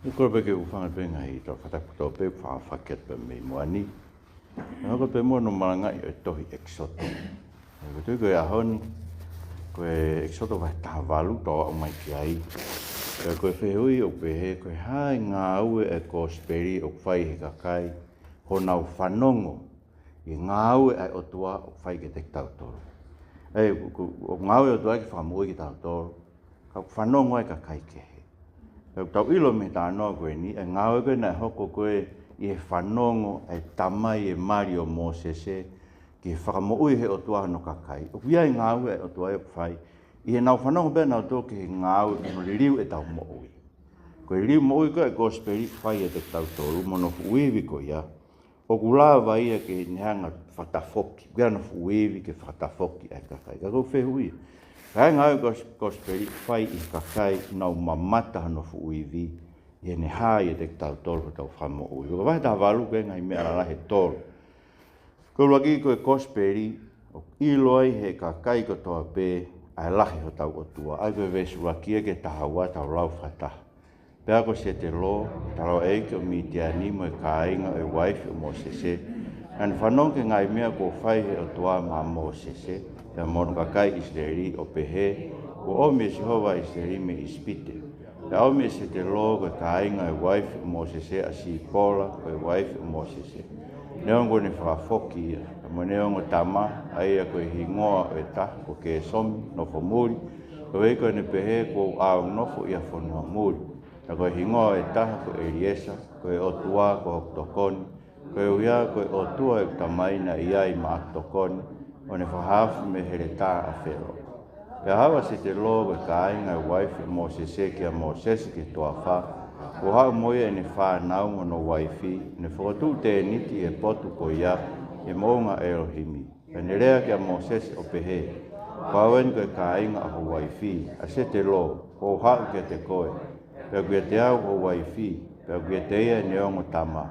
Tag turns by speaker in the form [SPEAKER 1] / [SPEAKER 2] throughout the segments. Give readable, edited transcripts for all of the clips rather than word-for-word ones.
[SPEAKER 1] Ko pe ke ufanga pe ngai to fata to pe fa faket pe me moani. Ko pe mo no manga e tohi Ekisoto. Ko tu ko ahoni ko Ekisoto va ta valu to mai ki ai. Ko fe hui o pe he ko hai nga u e ko speri o fai he kai. Ko na fanongo. I nga u e o tua o fai ke te tau to. O nga u e o tua ki fa mo ki tau to. Ka fanongo e ka kai ke. Tau ilo me tā noa koe ni, e ngāwe koe nei hoko koe i he whanongo e tamai e Mario Mosese ki he whakamoui he o tua no kakai. O kia i ngāwe e o tua e whai, i he nau whanongo bea nau tō ki he ngāwe no li riu e tau moui. Koe riu moui koe e gosperi whai e te tau tōru, mono uiwi koe ia. O kulawa ia ke nehanga whatafoki, kia no uiwi ke whatafoki e kakai. Ka kou whehui. Kai ngau gosperi whai i kakai nau mamata no fuivi i ne hai e te tau tolu tau whamo ui. Ko vai tā walu koe ngai mea rahe tolu. Ko laki koe gosperi o iloi he kakai ko toa pē ai lahi ho tau o tua. Ai koe vesu wakia ke tahawa tau lau whataha. Pea ko Setelo, taro eike o mitia ni mo e kāinga e waifi o Mosese. An whanong ke ngai mea ko whai he o tua ma Mosese. Pea mono kakai Israeli o pehe, ko ome Jehova Israeli me ispite. Pea ome Setelo ko kāinga e waifi o Mosese a si pola ko e waifi o Mosese. Neongo ne whakafoki ia, mo neongo tama, aia ko e hingoa o e ta, ko ke somi, nofo muri, ko eiko ne pehe ko au nofo ia whanua muri. Na ko e hingoa e ta, ko e riesa, ko e otua, ko oktokoni, ko e uia, ko e otua e tamaina iai ma oktokoni, o ne whahafu me here tā a whero. Pea hawa Setelo koe kāinga e waifi Mosese kia Mosese ki toa wha, ko hau moia e ne wha naunga no waifi, ne whakatu te niti e potu ko ia, e mounga Elohimi. E ne rea kia Mosese o pehe, ko awen koe kāinga a ho waifi, a Setelo, ko hau kia te koe, pea kia te au ho waifi, pea kia te ia ne ongo tama.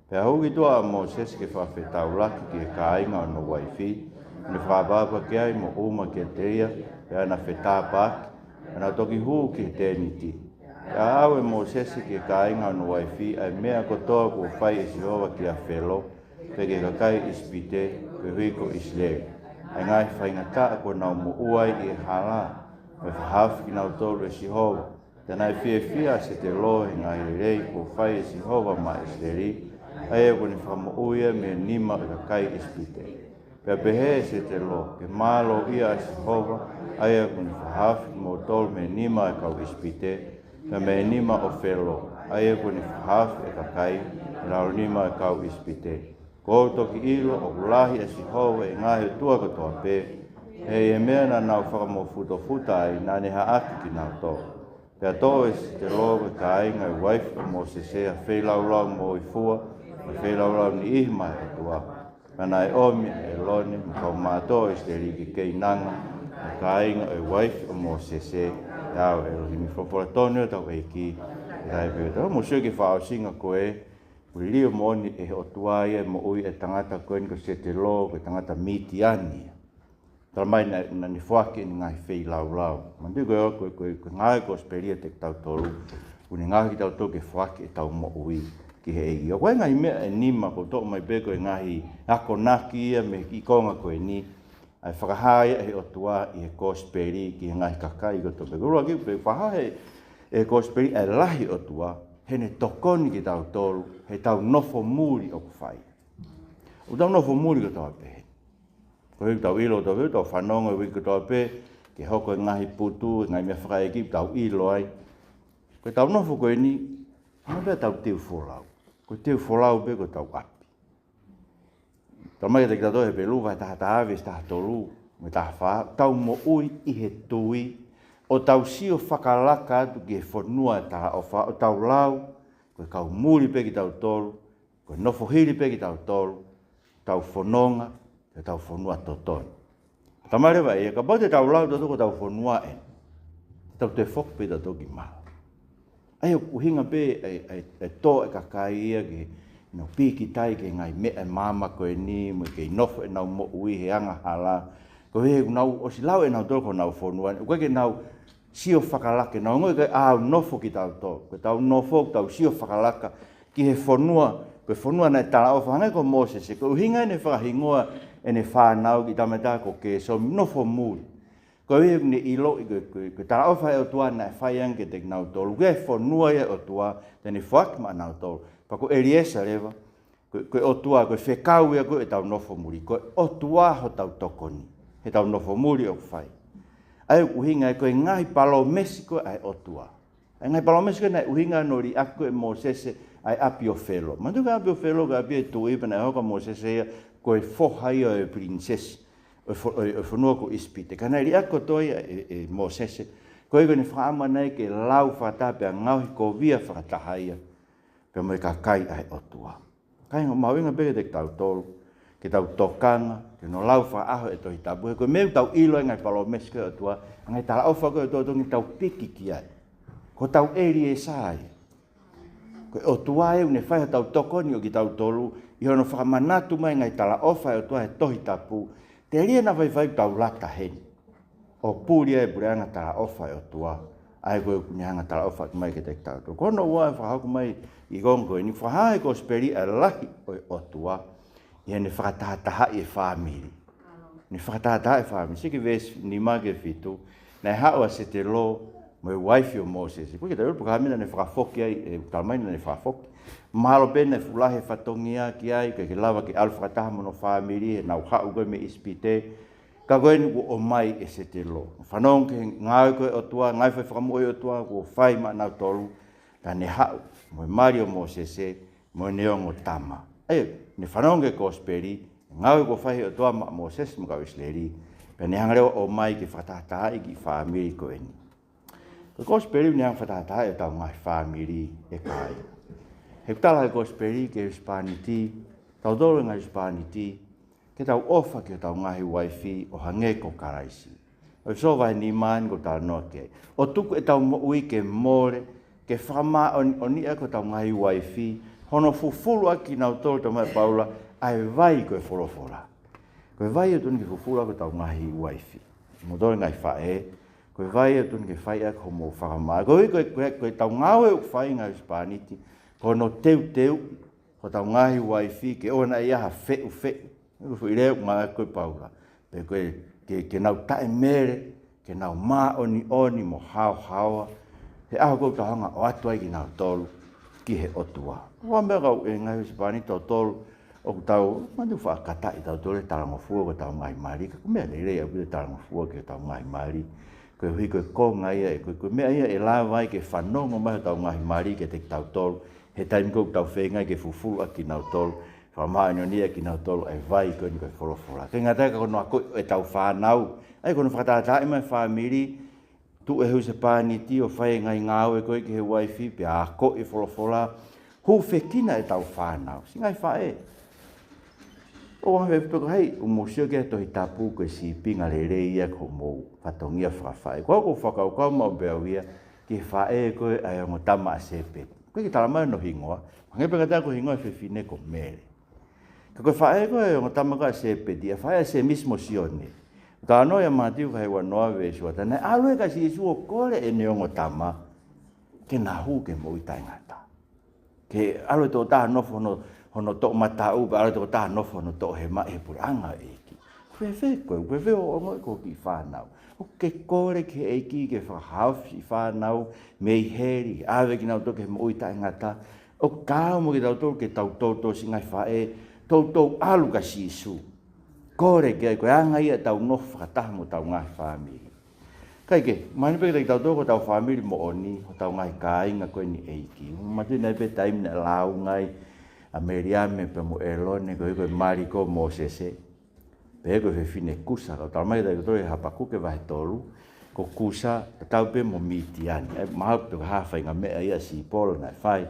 [SPEAKER 1] Pea huki toa a Mosese ke whawhetau laki ki e kāinga no waifi, ne whāpapa ki ai mo uma ki te ia, pea na whetā pāki, na toki huu ki te niti. Pea au e Mosese ki kāinga no waifi, ai mea kotoa ko whai e Jehova ki a whelo, pe ke kakai ispite, pe huiko Israel. Ai ngai whaingata ko nau mo uai i e hala, me whahafu ki nau tolu e Jehova. Tēnā e whia Setelo e ngai rei ko whai e Jehova ma Israeli, ai e ko ni whamo uia me nima e kakai ispite. Pea pehe Setelo, ke malo ia a Jehova, aia kuni whahafi mo tolu me nima e kau ispite, pea me nima o whelo, aia kuni whahafi e kakai, rau nima e kau ispite. Ko toki ilo o ulahi a Jehova e ngahi tua katoa pe, e mea na nau whakamo futa ai, na ne haaki ki nau to. Pea to e Setelo e kāinga e waifi o Mosese a whelaulau mo i fua, a whelaulau ni ihma e tua. Mana e omi e lone, mkau mātou e steri ki kei nanga, e kāinga e waifi o Mosese, tau e rohimi whawhora tonu tau e ki, e rai peo tau. Mo sio ki whao singa koe, ui lio moni e o tuaia, mo ui e tangata koe ni ko Setelo, ko tangata mitiani. Tala mai na ni whake ni ngai whei lau lau. Mandu koe ngai ko speria te tau toru, uni ngai ki tau tau ke whake e tau mo ui. Ki he egi. O koe ngai mea e nima ko tō mai pēko e ngahi ako naki ia me ki konga koe ni ai whakahāia he o tua i he kōsperi ki he ngahi kakai ko tō pēko. Rua ki pēko whahāia e kōsperi e lahi o tua he ne tokoni ki tau tōru he tau nofo muri o kuwhai. O tau nofo muri ko tō pē. Ko hiku tau ilo tō pē, tō whanonga i wiki tō pē ke hoko e ngahi putu, ngai mea whakaeki tau ilo ai. Ko tau nofo koe ni, hana pēr tau teu wholau. Ko teu wholau pe ko tau api. Tau mai te kitato he pelu vai taha tāwes taha tolu, me taha wha, tau mo ui i he tui, o tau sio whakalaka atu ki he whanua taha o wha, o tau lau, ko kau muri pe ki tau tolu, ko nofo hiri pe ki tau tolu, tau whanonga, te tau whanua totoni. Tau mai rewa e, ka bau te tau lau tato ko tau whanua e, tau te whok pe tato ki maha. Ai o uhinga pe e tō e kakai ia ki no piki tai ke ngai me e mama koe ni, mo ke nofo e nau mo ui he anga hala. Ko he nau o si lau e nau tōko nau whonua, koe ke nau sio whakalake. Nā ngoi kai au nofo ki tau tō. Koe tau nofo, tau sio whakalaka ki he whanua. Koe whanua nei tala ofa hangai ko Moses. Koe uhinga ne whakahingoa e ne whanau ki tamata ko ke so nofo mūri. Koe he ne ilo i koe tala ofa e o tua na e whaiang ke te nau tōlu. Koe whanua e o tua tene whakma nau tōlu. Pako Eliesa lewa. Koe o tua, koe Fakangaue koe e tau nofo muri. Koe o tua ho tau tokoni. He tau nofo muri o whai. Ai uhinga koe ngai palo Mexico ai o tua. Ai ngai palo Mexico nei uhinga no ri ako e Moses ai apio felo. Ma tu ka apio felo ka apio tu ipa nei hoka Moses ia koe fohai o e princess. O whanua ko ispite. Ka nei ri ako toi e Moses. Koe koe ni whaama nei ke lau whatape a ngauhi ko via whakatahaia. Pea mo e ka kai ai o tua. Kai ngā mawinga peke te tau tolu, ke tau tokanga, ke no lau wha aho e tohi tabu. Koe meu tau ilo e ngai palo meske o tua, ngai tala ofa koe o tua tongi tau piki ki ai. Ko tau eri e sai. Koe o tua e une whaiha tau tokoni o ki tau tolu, i hono whakamanatu mai ngai tala ofa e o tua e tohi tapu. Te ria na whai tau lata heni. O pūria e bureanga tala ofa e o tua. Ai koe kunyanga tala ofa ki mai ke te tau tolu. Kono ua e whahaku mai i gongo ni whahai ko speri a lahi o tua i ne whakatahataha i e whamiri. Ni whakatahataha i whamiri. Siki ves ni mage fitu, nei haua Setelo mo e waifi o Moses. Koe ki te urupu kahamina ne whakafoki ai, e talmaina ne whakafoki. Mahalo pene fulahe whatongia ki ai, ke lawa ki alu whakataha mono whamiri, e nau hau koe me ispite. Ka koe ni o mai e Setelo. Whanong ke ngāu koe o tua, ngai whai whakamoi o tua, ko whai ma nau tolu, ka ne hau. Mo Mario Moses mo neongo tama. Ne whanonge ko speri, ngau ko whahi o toa Moses mo kau isleri. Pe ne hangareo o mai ke whatahataha ki whamiri ko eni. Ko speri ne hang whatahataha e tau ngai whamiri e kai. He kutala ko speri ke Hispaniti, tau dolo ngai Hispaniti, ke tau ofa ke tau ngahi waifi o hange ko karaisi. O so vai ni man ko tau noa ke. O tuku e tau ui ke more, ke whama o ni ako tau ngai waifi, hono fufulu aki nau tolu tau mai paula, ai vai koe wholofora. Koe vai e tuni ke fufulu ako tau ngai waifi. Mo dole ngai whae, koe vai e tuni ke whai ako mo whakama. Koe tau ngau e whai ngai Hispaniti, kono teu, ko tau ngai waifi, ke ona ia ha feu. Koe fu ireu ngai koe paula. Pe koe ke nau tae mere, ke nau maa oni mo hawa, he aho kou tahanga o atu ai ki nau tolu ki he otua. Hoa mea kau e ngai Hispaniti tau tolu o ku tau, mandu whaakata i tau tolu e talangofua ko tau ngai mari. Ka mea leirei au te talangofua ke tau ngai mari. Koe hui koe ko ngai ia, koe mea ia e la vai ke whanongo mai tau ngai mari ke te tau tolu. He taimi kou tau whengai ke fufulu a ki nau tolu. Whamaa inonia ki nau tolu ai vai koe ni koe wholofora. Kei ngā teka kono a koe e tau whanau. Ai kono whakatatai mai whamiri. Tu e hu se Paniti o whai ngai ngāu e koe ki he waifi, pe a ko e wholofora, hu whekina e tau whanau. Si ngai whae. O wang whepeko hei, o mosio ke tohi tapu koe si pinga le rei ia ko mou whatongia whawhae. Koe ko whakau kau mau beawia, ki whae koe ai ongo tama a sepe. Koe ki talamai no hingoa, wangepenga tā ko hingoa e whiwhine ko mere. Ka koe whae koe ongo tama ka a sepe, dia whae a se mismo sione. Tā no ia mātiu kai wa noa vesua tane alue ka si isu o kore e neongo tama ke na hu ke mo itai ngata. Ke alue tō tā nofo hono tō matau, alue tō tā nofo hono tō he mai he puranga eki. Koe whe o ongo ko ki whanau. O ke kore ke eki ke whahawhi whanau mei heri, awe ki nau tō ke mo itai ngata. O kāo mo ki tau tō ke tau tō singai whae, tō alu ka si isu. Kore ke ai koe anga ia tau nofu whakataha mo tau ngai whamiri. Kai ke, mani peke tau tōko tau whamiri mo oni, ho tau ngai kāinga koe ni eiki. Matu nei pe taimi na lau ngai, a meriame pe mo elone koe mariko mo sese. Pe koe whine kusa, tau mai tai koe hapakuke vahe tolu, ko kusa, tau pe mo mitiani. Mahau pe hawhai ngā mea ia si polo nai whai.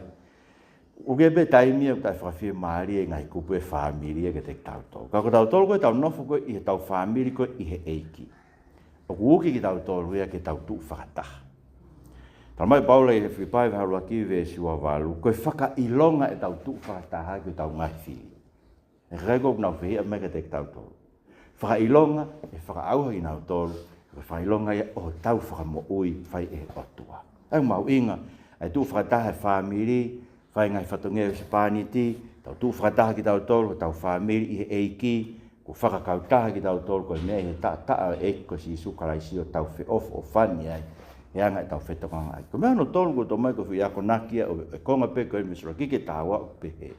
[SPEAKER 1] Uke be taimi e tai whawhia maari e ngai kupu e whamiri e ke te tau tolu. Ka ko tau tolu koe tau nofu koe i he tau whamiri koe i he eiki. O uki ki tau tolu ia ke tau tuu whakataha. Tau mai paula i he whipai waharua ki ve siwa walu, koe whaka ilonga e tau tuu whakataha ki tau ngai whiri. E kai kou nau whihia me ke te tau tolu. Whaka ilonga e whaka auha i nau tolu, Ko whailonga ia o tau whakamoui whai e otua. Au mau inga, ai tu whakataha whamiri, whai ngai whatonge o Sipaniti, tau tu whakataha ki tau tolu, tau whamiri i he eiki, ko whakakautaha ki tau tolu, ko mea he taa e ko si sukaraisi o tau whi o whani ai, he anga e tau whetokanga ai. Ko mea no tolu ko tō mai ko whi ako nakia, o e konga pe ko e misura kike tāua o pehe.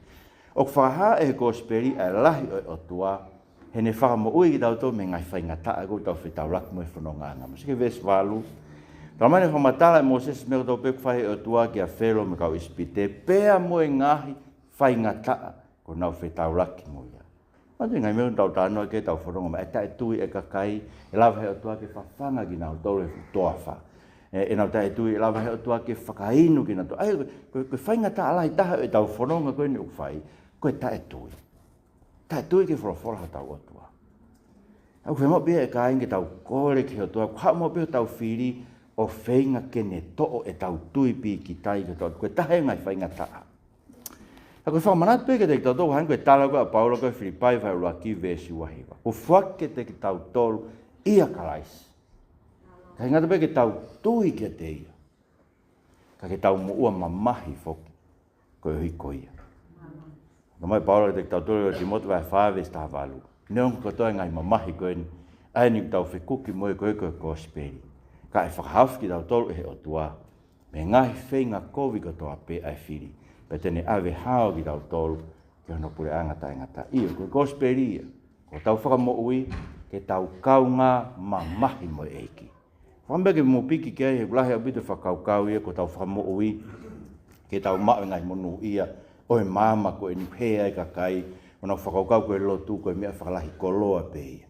[SPEAKER 1] O whakaha e gospeli ai lahi o otua, he ne whakamo ui ki tau tō me ngai whainga taa ko tau whi tau laku mo e whanonga anga. Masike ves walu, Ramane whamatala e Moses me tau peku whahe o tua ki a whelo me kau ispite, pēa mo e ngahi whainga taa ko nau whi tau laki mo ia. Matu ngai meo tau tānoa ke tau whanonga, ma e tae tui e kakai, e lawa he o tua ke whawhanga ki nau tolu e toa wha. E nau tae tui e lawa he o tua ke whakainu ki nau tolu. Ai, koe whainga taa alai taha e tau whanonga koe ni uwhai, koe tae tui. Tae tui ke whorofora tau o tua. Au whe mo pia e ka inge tau kore ki o tua, kwa mo pia tau whiri, o whainga kene to'o e tau tui pi ki tai ki tau, koe tahe ngai whainga taa. A koe whamanatu peke te ki tau tōku, han koe tala koe a Paula koe Filipai whai ua ki vesi wahiwa. Ko whake te ki tau tolu ia kalaisi. Ka ingata peke tau tui ki te ia. Ka ke tau mo ua mamahi whoki, koe hui koia. Ka mai Paula te ki tau tolu o Timoto vai whawe sta walu. Neong kotoa ngai mamahi koe ni, ai ni tau whikuki moe koe koe kosperi. Ka e whakahawhi ki tau tolu e o tua, me ngahi whainga kovi katoa pe ai whiri, pe tene awe hao ki tau tolu, ke hono pure angata ingata. Ia, koe gosperi ia, ko tau whakamo ui, ke tau kaunga mamahi mo eiki. Whambeke mo piki ke he ulahe au bitu whakaukau ia, ko tau whakamo ui, ke tau mao ngai monu ia, oe mama koe ni pēa i kakai, o nau whakaukau koe lotu, koe mea whakalahi koloa pe ia.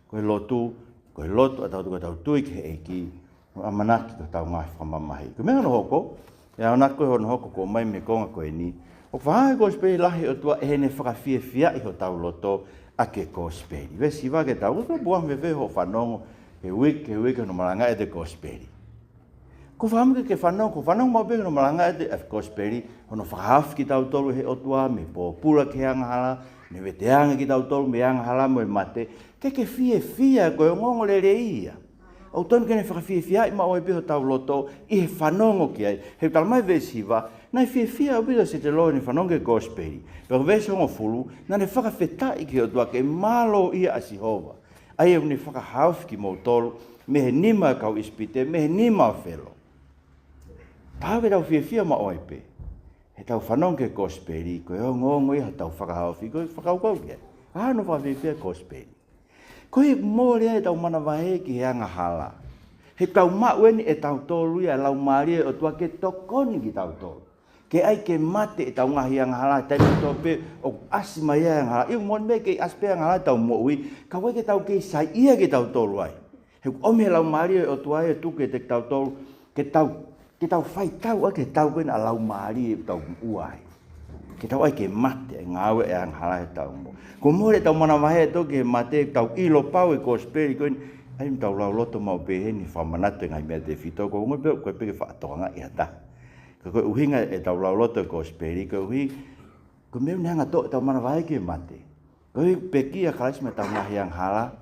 [SPEAKER 1] Koe lotu, a tau tui ke eiki, a manaki ko tau ngai whamamahi. Ko mea no hoko, e au nako hono hoko ko mai me konga koe ni. O whahae ko speri lahi o tua e ne whakawhia fia i ho tau loto a ke ko speri. Vesi wake tau, ko buang me veho whanongo, he wiki no malanga e te ko speri. Ko whamuke ke whanongo mau peke no malanga e te ko speri, hono whakahawhi ki tau tolu he o tua, me po pula ke angahala, me veteanga ki tau tolu me angahala mo e mate, ke fia koe ngongo lere ia. O tonu kene whakawhiawhia i maoi piho tau loto i he whanongo ki ai. He talamai vesiwa, nai whiawhia o piho Setelo ni whanongo e gosperi. Pero vesi hongo fulu, nane whakawhetai ki o tua ke malo ia a Sihova. Ai e uni whakahawhi ki mo tolu, me he nima kau ispite, me he nima o whelo. Tāwe tau whiawhia maoi pe. He tau whanongo e gosperi, koe o ngongo i ha tau whakahawhi, koe whakaukau ki ai. Ano whawhiawhia gosperi. Koe mōrea e tau mana wahe ki he anga hala. He tau maueni e tau tolu ia lau maria o tua ke tokoni ki tau tolu. Ke ai ke mate e tau ngahi anga hala, tai me tō pe o asima ia anga hala. Iu mon me ke aspe anga hala tau moui, ka wai ke tau ke sai ia ke tau tolu ai. He ome lau maria o tua e tuke te tau tolu, ke tau whai tau a ke tau koe na lau maria e tau uai. Ke tau ai ke mate e ngawe e ang hala e tau mo. Ko more tau mana wahe e toke mate tau ilo pau e kosperi koe ni. Ai tau lau loto mau pehe ni whamanato e ngai mea te whito. Ko ungo peo koe peke whaatoanga i hata. Ko koe uhinga e tau lau loto e kosperi. Ko uhi, ko meo ni hanga to tau mana wahe ke mate. Ko uhi peki a kalasi me tau ngahi ang hala.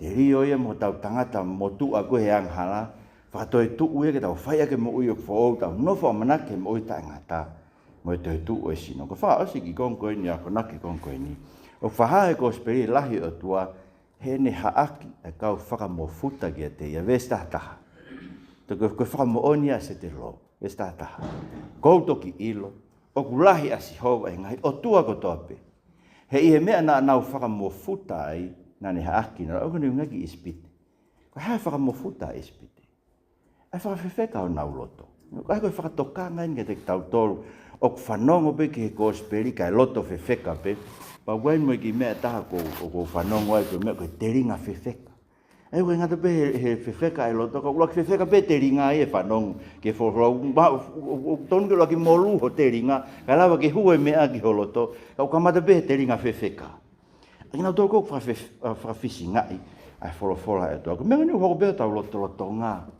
[SPEAKER 1] Te rio ia mo tau tangata mo tu a koe he ang hala. Whakatoe tu uia ke tau whai ake mo ui o whaou tau no whamanake mo ui ta ngata. Mo e te tu o e sino. Ko wha osi ki kongkoe ni ako naki kongkoe ni. O whahae ko speri lahi o tua, he ne haaki e kau whakamofuta ki a te ia, vesta taha. Koe whakamooni a Setelo, vesta taha. Koutoki ilo, o kulahi a Sihova e ngai, o tua ko tope. He ihe mea na nau whakamofuta ai, na ne haaki, na o kani ngaki ispite. Koe hae whakamofuta ispite. Ai whakawhewheka o nau loto. Ai koe whakatokanga inga te tau tolu, o whanongo pe ki he kōsperi, kai loto whewheka pe, pa wain mo ki mea taha ko whanongo ai, koe mea koe te ringa whewheka. Ai koe ngata pe he whewheka e loto, ka ulaki whewheka pe te ringa ai e whanongo, ke whorau, tonu ke laki molu ho te ringa, ka lawa ke hue mea ki ho loto, ka ukamata pe te ringa whewheka. Aki nau tō kōk whawhisi ngai, ai whorofora e tō, ko mea ni hoko pe tau loto ngā.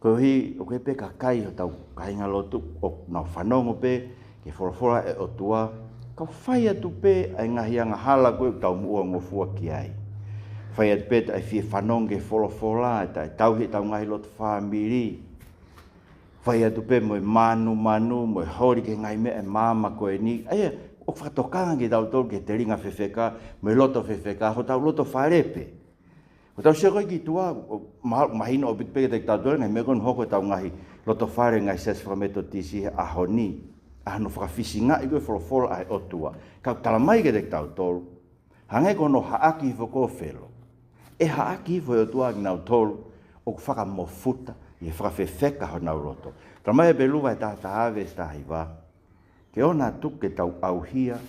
[SPEAKER 1] Ko hi o ke pe kakai o tau kainga lotu o nau whanongo pe ke whorofora e o tua ka whai atu pe ai ngahi anga hala koe tau mua ngofua ki ai. Whai at peta ai fie whanonge wholofola, e tau he tau ngai loto whamiri. Whai atu pe moe manu, moe hori ke ngai mea e mama koe ni. Aia, o whatokanga ki tau tolu ke te ringa whewheka, moe loto whewheka, ho tau loto wharepe. Ho tau seko ki tua, mahina o bitpeke te tau tolu, ngai mea kon hoko tau ngahi loto whare ngai ses whameto tisi ahoni. Ahano whakawhisi nga i koe wholofola ai otua. Kau talamai ke te tau tolu, hangai kono haaki i whako whelo. E haaki i whako tua ki nau tolu, o whakamofuta, i e whakawhewheka ho nau roto. Talamai e beluwa e tāta hawe sta hiwa. Ke ona tuke tau auhia,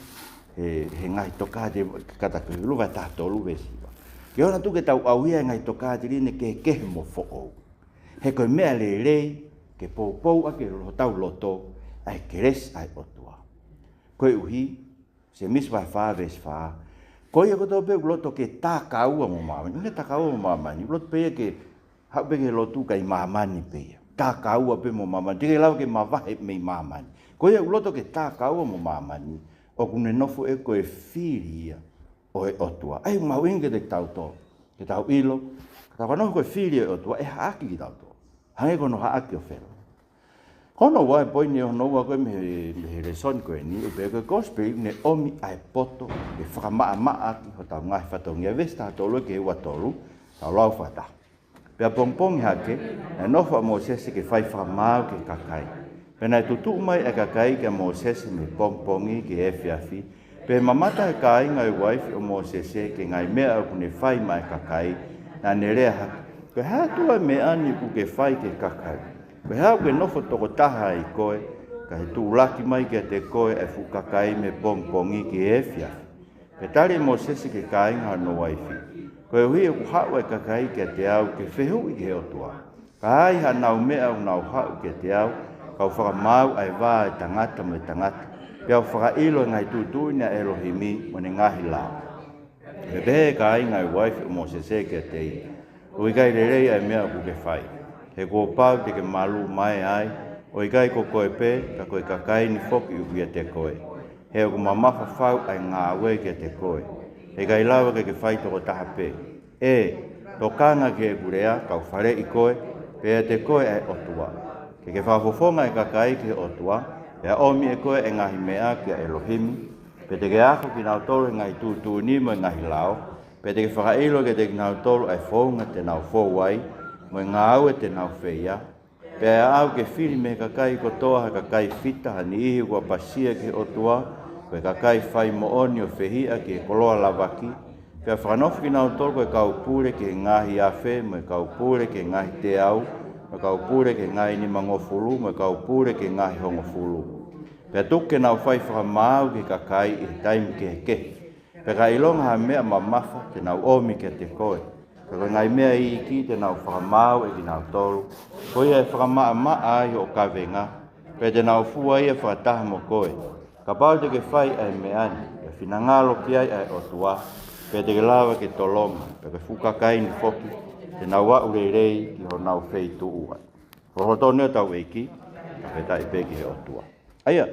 [SPEAKER 1] he ngai tokate, kata ke beluwa e tāta tolu wesiwa. Ke ona tuke tau auhia e ngai tokate rine ke kehe mo whoko. He koe mea le rei, ke pou ake tau loto, ai keres ai otua. Koe uhi, se miswa whaves wha, koe e koto pe loto ke tākaua mo mamani, ne tākaua mo mamani, loto pe ke hau pe ke lotu kai mamani pe, tākaua pe mo mamani, tike lau ke mawahe mei mamani. Koe e loto ke tākaua mo mamani, o kune nofo e koe whiria o e otua. Ai mau inge te tau to, ke tau ilo, ka tau koe whiria o otua, e haaki ki tau to. Hange kono haaki o whero. Kono wai poini o noua koe me reson koe ni, upe koe gospel ne omi ai poto, e whakamaa maa ki ho tau ngai whatongi, e vesta tolu ke ua tolu, tau lau whata. Pea pongpongi hake, e nofa mo sese ke whai whakamau ke kakai. Pena e tutu mai e kakai ke mo sese me pongpongi ke e whiawhi, pe mamata e kai ngai waifi o mo sese ke ngai mea o kune whai mai kakai, na nerea hake. Koe hatua mea ni ku ke whai ke kakai. Koe hau ke nofo toko taha i koe, ka he tūlaki mai ke te koe e fukakai me pongpongi ki e whiawhi. Pe tari mo sese ke kāinga no waifi. Koe hui e ku hau e kakai ke te au ke whehu i ke otua. Ka ai ha nau mea o nau hau ke te au, kau whakamau ai wā e tangata me tangata. Pea o whakailo ngai tūtūina Elohimi mo ne ngahi la. Me behe kāinga i waifi o mo sese ke te i. Ui kai rerei ai mea ku ke whai. He ko pau te ke malu mai ai, o i kai ko koe pē, ka koe kakai ni whoki uki a te koe. He o ku mamafa whau ai ngā wei ke te koe. He kai lawa ke whai toko taha pē. E, tō kanga ke e kurea, kau whare i koe, pē te koe ai otua. Ke whafofonga e kakai ke otua, e omi e koe e ngahi mea ki a Elohimi, pē te ke ako ki nau tolu e ngai tūtū ni mo e ngahi lao, pē te ke whakailo ke te ki nau tolu ai whaunga te nau whauai, mo ngā au e te nau whea, pēa au ke whiri me kakai kotoa ha kakai whita hani ihi kua pasia ke otua, koe kakai whai mo oni o whehia ke koloa lawaki, pēa whakanofu ki nau tolu koe kaupure ke ngahi awhe, mo kaupure ke ngahi te au, mo kaupure ke ngahi ni mangofulu, mo kaupure ke ngahi hongofulu. Pēa tuke nau whai whakamau ke kakai i taim ke ke, pēa ka ilonga ha mea mamafa te nau omi ke te koe. Ka ngai mea i ki te nau whakamau e ki nau tolu. Koe e whakamaa maa ai o kawenga. Pea te nau fua ia whakataha mo koe. Ka pau te ke whai ai meani. E whinangalo ki ai ai otua. Pea te ke lawa ke tolonga. Pea ke fukakai ni whoki. Te nau wa urerei ki ho nau whei tuu ai. Roho tōnea tau eiki. Ka peta i peki he otua. Aia.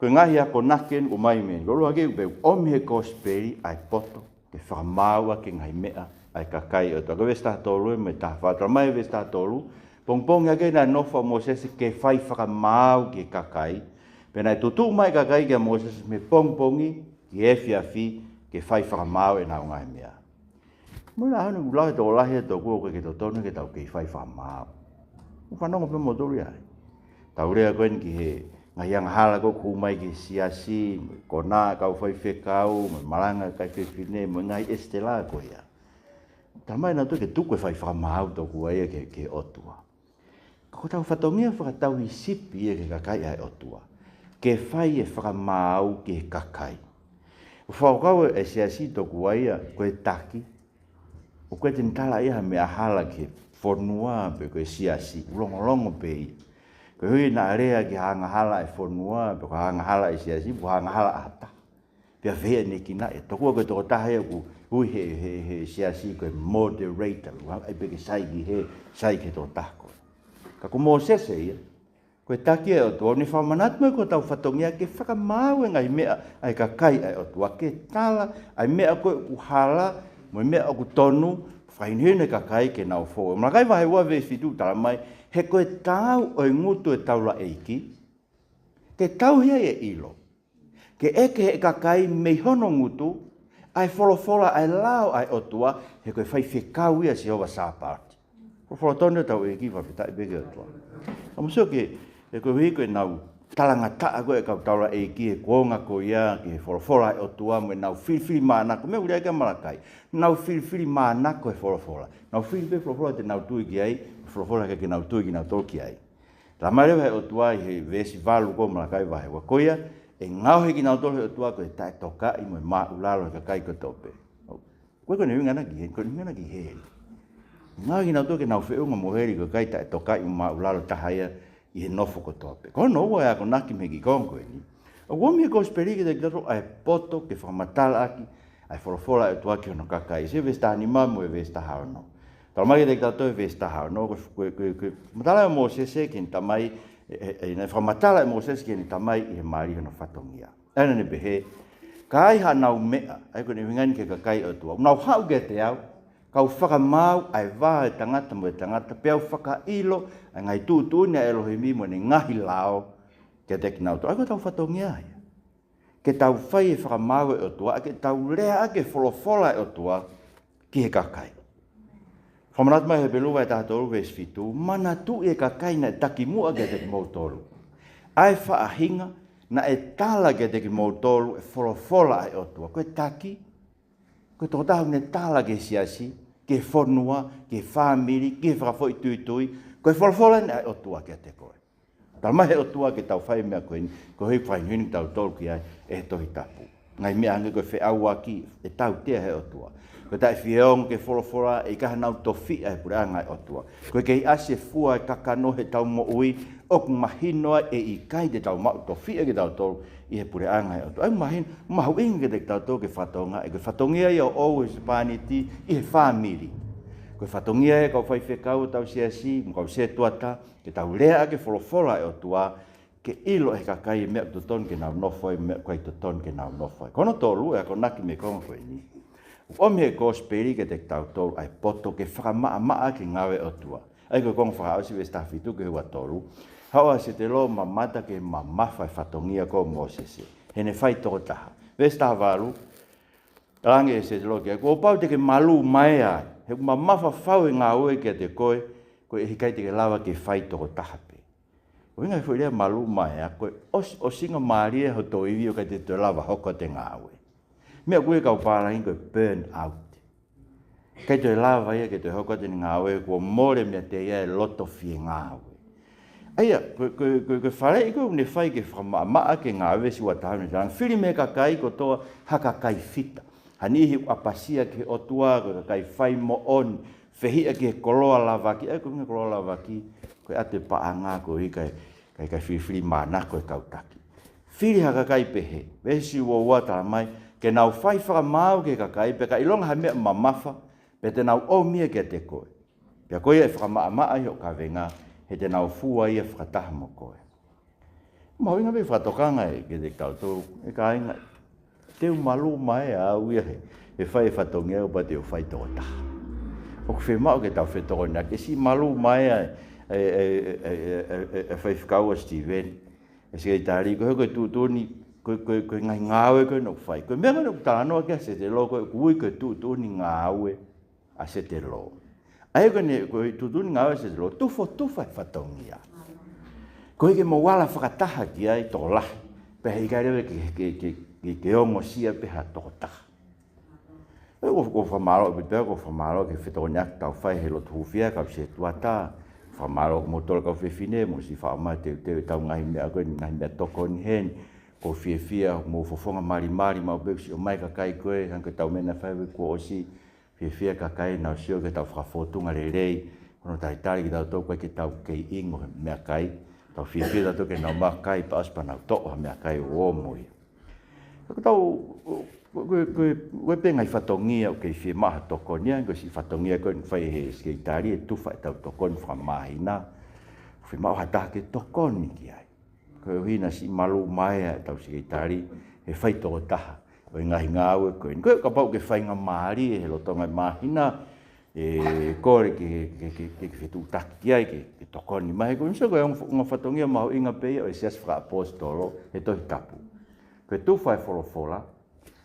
[SPEAKER 1] Koe ngahi ako naken o mai meni. Rolo hake upe omi he kosperi ai poto. Ke whakamaua ke ngai mea. Ai kakai o toa vesta tolu me ta fatra mai vesta tolu pongpong ya ke na nofa Moses ke fai whakamau ke kakai pena tutu mai kakai ke Moses me pongpongi ki e whiawhi ke fai whakamau e nau ngai mea muna hanu ulahe to lahe to kua ke to tonu ke tau ke fai whakamau whanongo pe moduri ai tau rea koen ki he ngai ang hala ko kumai ki siasi kona kau fai whekau malanga kai whewhine mo ngai estela ko ia tamai na to ke tuku fai whakamau to kua ia ke otua. Ko tau whatongia whakatau i sipi e ke kakai ai otua. Ke whai e whakamau ke kakai. O whakau e siasi to kua ia koe taki. O koe te ntala ia me ahala ke whonua pe koe siasi. Ulongolongo pe i. Koe hui na area ki hanga hala e whonua pe koe hanga hala e siasi. Po hanga hala ata. Pea vea ne kina e tokua koe toko taha e ku hui he siasi koe moderator, ai peke saiki he saiki tō tako. Ka ko mō sese ia, koe taki e o tō, ni whamanat mai ko tau whatongia ke whakamau e ngai mea ai ka kai ai o tō, ke tala ai mea koe uhala mo mea o ku tonu whainhine kakai ke nau fō. Mara kai wahe ua vesi tu tala mai, he koe tau o ngutu e taula eiki, ke tau hea e ilo, ke eke he kakai mei hono ngutu, ai wholofola ai lao ai otua, he koe whai whekau ia si hova sāpāti. Wholofola tonu tau eiki whawhitai bege otua. Amusio ke, he koe hui koe nau talanga taa koe kau taula eiki e kuonga ko ia, ke wholofola ai otua, me nau whiwhiri mānako, me uri aika marakai, nau whiwhiri mānako e wholofola. Nau whiwhiri wholofola te nau tui ki ai, wholofola ke nau tui ki nau toki ai. La mai he otua i he vesi valu ko marakai wahe wa koia, e ngau he ki nau tohi otua ko e tae toka i mo e maa ulalo e kakai ko tope. Koe ko ne wingana ki he, ko ne wingana ki he. Ngau ki nau toki nau whiunga moheri ko kai tae toka i mo maa ulalo tahaia i he nofo ko tope. Ko no ua e ako naki me ki kongo e ni. O wami e ko speri ki te kitato ai poto ke whamatala aki, ai wholofola e tua ki ono kakai. Se vesta anima mo e vesta hao no. Tala mai te kitato e vesta hao no. Matala e mo sese ki ni tamai, whamatala e mo sese ki ni tamai i he maari ono whatongia. Ena ne behe, ka ai ha nau mea, ai ko ne wingani ke kakai o tua. Nau hau ke te au, kau whakamau ai wā e tangata mo e tangata, peau whakailo, ai ngai tūtūnia Elohimi mo ne ngahi lao, ke te ki nau tua. Ai ko tau whatongia ai. Ke tau whai e whakamau e o tua, ke tau rea ake wholofola e o tua, ki he kakai. Whamanat mai he beluwa e tātoru ves fitu, mana tu e kakai na e taki mua ke te ki mautoru. Ai whaahinga na e tala ke te ki mautoru e wholofola e o tua. Koe taki, koe tō tahu ne tala ke siasi, ke whonua, ke whamiri, ke whakafoi tui, koe wholofola e o tua ke te koe. Tala mai he o tua ke tau whai mea koe ni, koe hui whainhuini tau tolu ki ai, e tohi tapu. Ngai mea hange koe whe au aki, e tau tea he o tua. Koe tai whieong ke wholofora, e kaha nau tofi ai pure anga e o tua. Koe kei ase fua e kakano he tau mo ui, oku mahinoa e i kai te tau mau tofi e ke tau tolu, i he pure anga e o tua. Ai mahin, mahu inge te tau tolu ke whatonga, e koe whatongia i o ou e sipaniti, i he whamiri. Koe whatongia e kau whai whekau tau siasi, mkau se tuata, ke tau lea ke wholofora e o tua, ke ilo e kakai mea tuton ke nau nofoi, mea koe tuton ke nau nofoi. Kono tolu e ako naki me kongo koe ni. O me ko speri ke te tau tolu ai poto ke whakamaa ki ngawe o tua. Ai koe kongo whakaausi ve stafitu ke hua tolu. Haua Setelo mamata ke mamafa e whatongia ko Mosese. Hene whai toko taha. Ve stavalu, talange e Setelo ke ko pau te ke malu mai ai. He mamafa whau e ngā ue ke te koe, koe e hikai te ke lawa ke whai toko taha pe. Ko inga fo rea malu mai a koe o singa maria ho to iwi o kai te lava hoko te ngā ue. Mea koe kau pārahin koe burn out. Kai te lava ia ke te hoko te ngā ue, kua more mea te ia e loto fie ngā ue. Aia, koe whare i koe une whai ke whamaa ke ngā ue si watahane tāna. Whiri me kakai ko toa haka kai fita. Hanihi apasia ke otua, koe kakai whai mo on, whehia ke koloa lavaki. Ai koe minga koloa lavaki, koe ate paanga koe kai whiri mana koe kautaki. Whiri haka kai pehe, vesi ua tala mai, ke nau whai whakamau ke kakai, pe ka ilonga ha mea mamafa, pe te nau omia ke te koe. Pea koe e whakamaa i o ka venga, he te nau fua ia whakataha mo koe. Mau inga me whatokanga e ke te tautou, e ka inga, teu malu mai a uia he whai whatongia upa te o whai tō taha. O ku whemau ke tau whetoko nea, ke si malu mai e whai whakaua Steven, e se kei tāri, koe tūtūni, koe ngai ngāwe koe nok whai. Koe mea nok tānoa kia Setelo, koe kui koe tūtūni ngāwe a Setelo. Ai koe tūtūni ngāwe a Setelo, tufa e whatongia. Koe ke mawala whakataha ki ai tō lahi, pehe i kai rewe ke ongo sia peha tō taha. Ko whamaro, ko whamaro ke whetoniak tau whai he lotu huwhia, kau se tuata, whamaro ko motola kau whewhine, mo si whaama te tau ngahi mea koe, ngahi mea toko ni hen, ko whiawhia, mo whafonga mari mau pekusi o mai kakai koe, hanko tau mena whaiwe ko osi, whiawhia kakai nau sio ke tau whakafotunga rei, kono taitari ki tau tau koe ke tau kei ingo mea kai, tau whiawhia tau ke nau maa kai, pa aspa nau toa mea kai o omoi. Ko tau, koe pe ngai whatongia o kei whia maha tokonia, ko si whatongia koe ni whai he skeitari e tuwha e tau tokoni whamahina, whia maha hataha ke tokoni ki ai. Koe hina si malu mai e tau skeitari, he whai toko taha, o ngahi ngāwe koe. Koe ka pau ke whainga maari he lotonga mahina kore ke whetu taki ai ke tokoni. Mahe koe nso koe ngā whatongia maho inga pēia o e sias wha apostolo he tohi tapu. Koe tuwhai wholofola,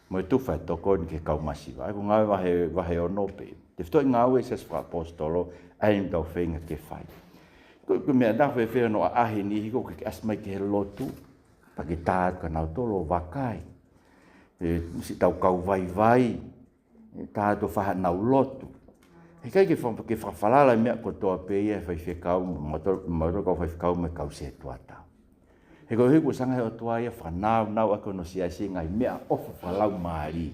[SPEAKER 1] mo e tuwhai tokoni ke kaumasiwa. Ai ko ngāwe wahe ono pēia. Te whtoi ngāwe e sias wha apostolo, ai mtau whainga ke whai. Koe mea dawe whea no a ahe ni hiko ke asmai ke he lotu, pa ke tātu ka nau tolo wakai. Si tau kau vai, tātu whaha nau lotu. He kai ke whawhalala mea ko toa pēia whai whekau, mauro kau whai whekau me kau se tuata. He koe hiku sanga he o toa ia whanau nau ako no siasi ngai mea ofa whalau maari.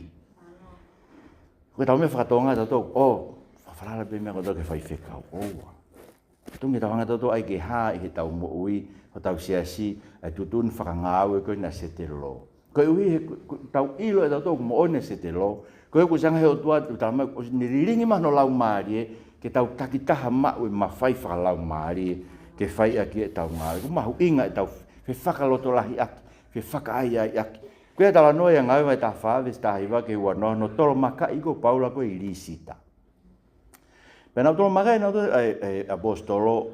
[SPEAKER 1] Koe tau mea whakatonga tatou, whawhalala pēia mea ko toa ke whai whekau, tungi tawanga toto ai ke ha i tau mo ui o tau siasi ai tutun Fakangaue koe na Setelo. Koe ui tau ilo e tau mo one Setelo. Koe ku sanga he o tua tu tama ni riringi mah no lau maari ke tau takitaha mau ma fai whakalau maari ke whai aki e tau ngāwe. Ku mahu inga e tau fe whakaloto lahi aki, fe whakaai ai aki. Koe tala noe a ngāwe vai ta whawes ta hiwa ke hua no tolo maka iko paula koe i risita. Pena tolo magai na to apostolo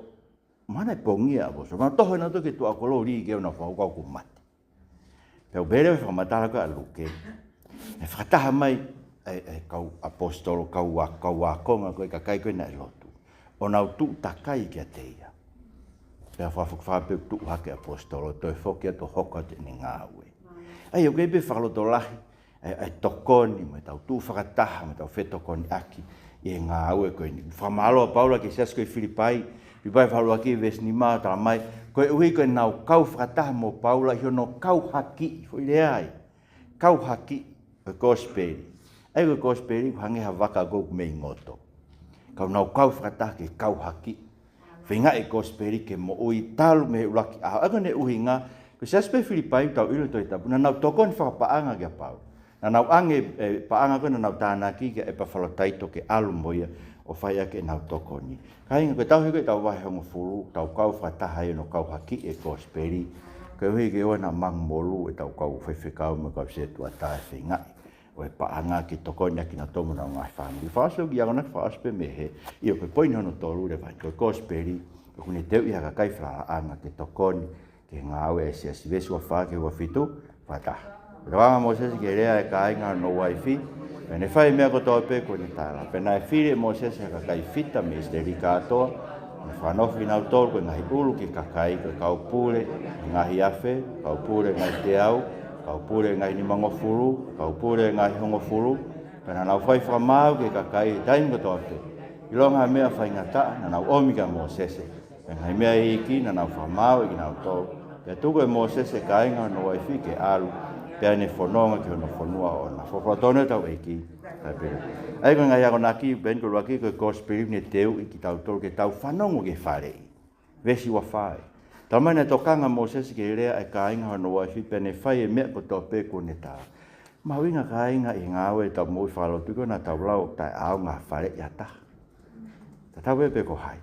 [SPEAKER 1] mana pongia apostolo. Ma toho na to ke tu akolo ri ke na fa ko ku mate. Pe bere fa matala ka luke. E fataha mai kau apostolo kau wa konga ko ka kai ko na lotu. Ona tu takai ke teia. Pe fa pe tu ha ke apostolo to fo ke to hoko te ngawe. Ai o ke be fa lo to lahi ai tokoni me tau tu fakataha me tau fetokoni aki. E ngāwe koe ni. Whamalo Paula ke sias koe Filipai. Filipai whalu aki ves ni maa tala mai. Koe ui koe nau kau whakataha mo Paula hio no kau haki. Hoi leai. Kau haki koe kosperi. Ai koe kosperi hangeha waka kou mei ngoto. Kau nau kau whakataha ke kau haki. Whinga e kosperi ke mo ui talu me ulaki aho. Ako ne uhi ngā. Koe sias koe Filipai tau ilo toi tapu. Na nau tokoni whakapaanga kia Paula. Na nau ange paanga koe na nau tānaki ke e pawhalotaito ke alu moia o whai ake nau tokoni. Kainga koe tau hiko e tau wahe hongo furu, tau kau whataha e no kau haki e kosperi. Koe hui ke oa na mang molu e tau kau whaiwhekau me kau se tua tae whingai. O e paanga ki tokoni aki na tomu na ngai whangi. Whaasau ki agona whaaspe me he. Io koe poini hono tolu re vai koe kosperi. Koe kune teu i haka kai whalaanga ke tokoni. Ke ngāwe e sia sivesu wa whake wa fitu, whataha. Rawanga Moses ke rea e kāinga no waifi. Pene whai mea ko tō pe ko ni tāla. Pena e whire Moses e kakai fita me esteri kātoa. Me whanofi nau tōru koe ngahi ulu ki kakai koe kaupure, ngahi afe, kaupure ngahi te au, kaupure ngahi ni mangofuru, kaupure ngahi hongofuru. Pena nau whai whamau ke kakai taim ko tō pe. Ilonga mea whai ngata na nau omika Moses. Pena mea hiki na nau whamau e ki nau tōru. Pea tuko e Moses e kāinga no waifi ke alu. Pea ne whanonga ki hono whanua o na whawhatone tau eki. Ai koe ngai ako naki, ben koe waki koe kospiri ne teu i ki tau tolu ke tau whanongo ke wharei. Vesi wa whae. Tau mai na tokanga Moses ke rea e kāinga hono waifi, pea ne whai e mea ko tau pe ko ne tau. Mawinga kāinga i ngāwe tau mui whalotu ko na tau lau tai au ngā wharei i ata. Ta tau pe ko hai.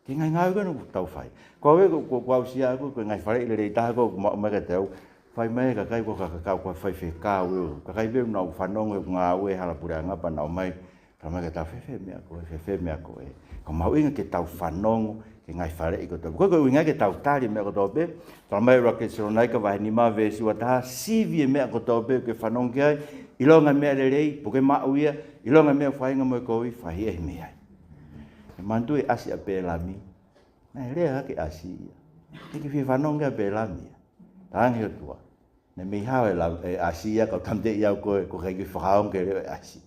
[SPEAKER 1] Ki ngai ngāwe koe no tau whai. Kua we ko kwausia ako, koe ngai wharei le rei taha ko mega teu. Whai mai ka kai ko kakakau kua whai whekau eo. Ka kai beu nau whanongo ngā ue hala pura ngapa nau mai. Ka mai ka tau whewhe mea koe. Ka mau inga ke tau whanongo ke ngai whare i koto. Koe koe inga ke tau tari mea koto pe. Ka mai ura ke sironaika wahe ni maa vesi wa taha sivi e mea koto pe ke whanongo ki ai. Ilonga mea le rei, puke mau ia. Ilonga mea whainga moe koe whahi e mea. E mantu e asi a pe lami. Nai rea ke asi ia. Ke ki whanongo a pe lami. Tangi o tua. Ne me hao e asia ka tamte iau koe ko kai ki whakaong ke reo e asi.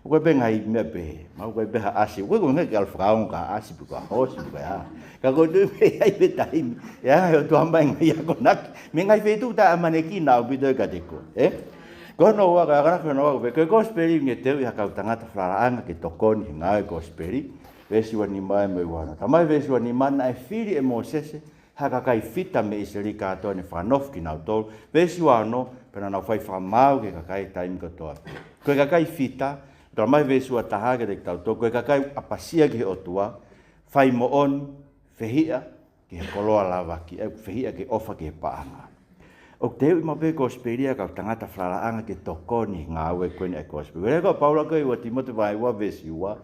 [SPEAKER 1] Koe pe ngai mea pe, mau koe pe ha asi. Koe koe ngai ke al whakaong ka asi pu ka hosi pu ka ha. Ka koe tui pe ai pe taimi. Ia o tua mai ngai ako naki. Me ngai whetu ta amaneki nao pito e ka teko. Kono ua ka akanaka no ua koe kosperi nge teu i hakau tangata wharaanga ke tokoni ngai kosperi. Vesi wa ni mai me wana. Tamai vesi wa ni mana e whiri e Mosese. Haka kai fita me iseri kātoa ne whanof ki nau tolu. Vesi wano, pena nau whai whamau ke kakai taimi katoa. Koe kakai fita, tōra mai vesi wa tahake te tau tō, koe kakai apasia ki he otua, whai mo on, whehia ki he koloa lava ki, whehia ki ofa ki he paanga. O te ui mape kosperia ka tangata whalaanga ke tokoni ngā aue koe e kosperia. Koe paula koe ua timote vai ua vesi ua.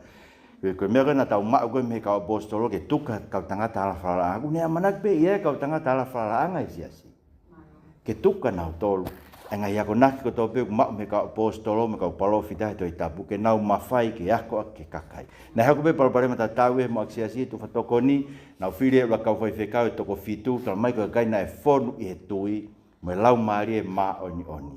[SPEAKER 1] Koe mea na tau maa koe me ka apostolo ke tuka ka tangata ala whalaanga. Kune amanak pe ia ka tangata ala whalaanga isi asi. Ke tuka nau tolu. Enga ia ko naki ko tō peu maa me ka apostolo me ka palofita he toi tapu ke nau mawhai ke ako ke kakai. Nā hako pe palapare mata tau e mo aksi asi tu whatokoni. Nau whiri e ula kau whai whekau e toko fitu. Tala mai ko kai na e whonu i he tui. Mo lau maari e maa oni oni.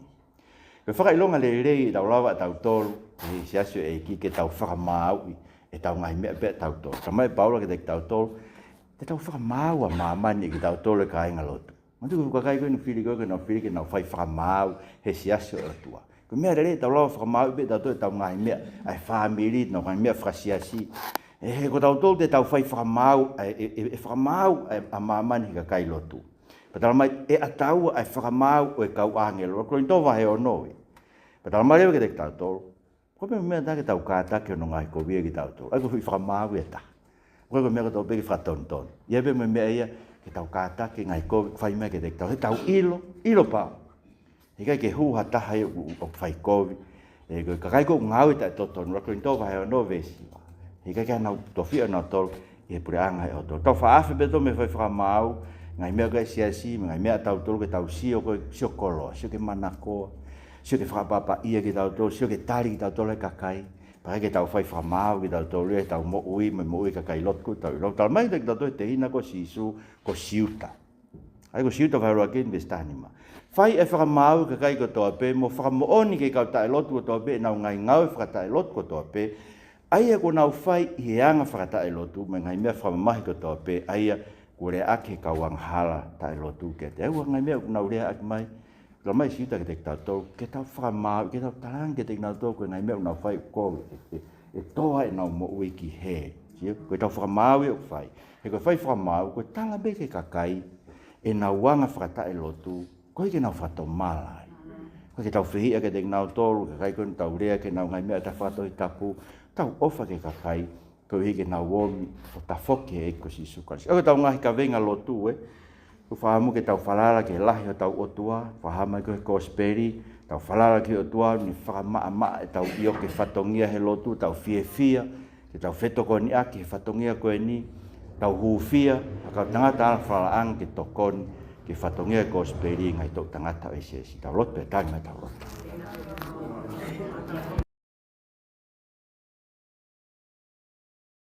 [SPEAKER 1] Koe whakailonga le rei i tau lawa tau tolu. E si asio e ki ke tau whakamau e tau ngai mea pe tau tolu. Tala mai paula ke te tau tolu. Te tau whakamau a maamani e ki tau tolu e ka inga lotu. Mantu ko kai koe no whiri koe no whiri ke no whai whakamau he si asio e tua. Koe mea rei tau lawa whakamau pe tau tolu e tau ngai mea ai whamiri no ngai mea whakasiasi. E ko tau tolu te tau whai whakamau e whakamau a maamani ka kai lotu. Patala mai e atau ai whakamau o e kau angelo. Ko into vahe o noi. Patala mai rewe ke te tau tolu. Ko me mea take tau kātake o no ngai ko via ki tau tolu. Ai ko hui whakamau e ta. Ko mea ka tau peki whatonton. Ia pe me mea ia ke tau kātake ngai ko whai mea ke te tau. He tau ilo pao. He kai ke hu hataha e o whai kovi. E ko kai ko ngau e ta totonu. Ko into vahe o no vesi. He kai kai nau tofi o nau tolu. E pure anga e o tolu. Tau whaafe beto me whai whakamau. Ngai mea kai siasi, ngai mea tau tolu ke tau sio koe, sio kolo, sio ke manakoa, sio ke whakapapa ia ke tau tolu, sio ke tari ke tau tolu e kakai, pakai ke tau whai whamau ke tau tolu e tau mo ui ke kai lotku, tau ilok. Tala mai ke tau tolu te hina ko sisu, ko siuta. Ai ko siuta whai roa ke investani ma. Whai e whakamau ke kai ko toa pe, mo whakamooni ke kau tae lotu ko toa pe, nau ngai ngau e whakatae lotu ko toa pe, ai e ko nau whai i anga whakatae lotu, me ngai mea whamamahi ko toa pe, ai kore ake kawang hala tae lotu ke te au ngai mea kuna urea ake mai la mai siuta ke te tau ke tau whakamau ke tau tarang ke te nau tau koe ngai mea una whai ko e toa e nau mo ui ki he koe tau whakamau e o whai he koe whai whakamau koe tala me ke kakai e nau wanga whakatae lotu koe ke nau whato malai koe ke tau whihia ke te nau tolu ke kai koe tau urea ke nau ngai mea ta whato i tapu tau ofa ke kakai ko hige na womi o ta foke e ko si sukari. O tau ngahi ka venga lotu Ko fahamu ke tau falala ke lahi o tau otua, fahama ko kosperi, tau falala ke otua ni whakama e tau io ke whatongia he lotu, tau fia, ke tau whetoko ni aki he whatongia koe ni, tau hufia, ka tangata ala whalaang ke tokoni, ke whatongia kosperi ngai tau tangata o esi, tau lot pe tanga tau lot.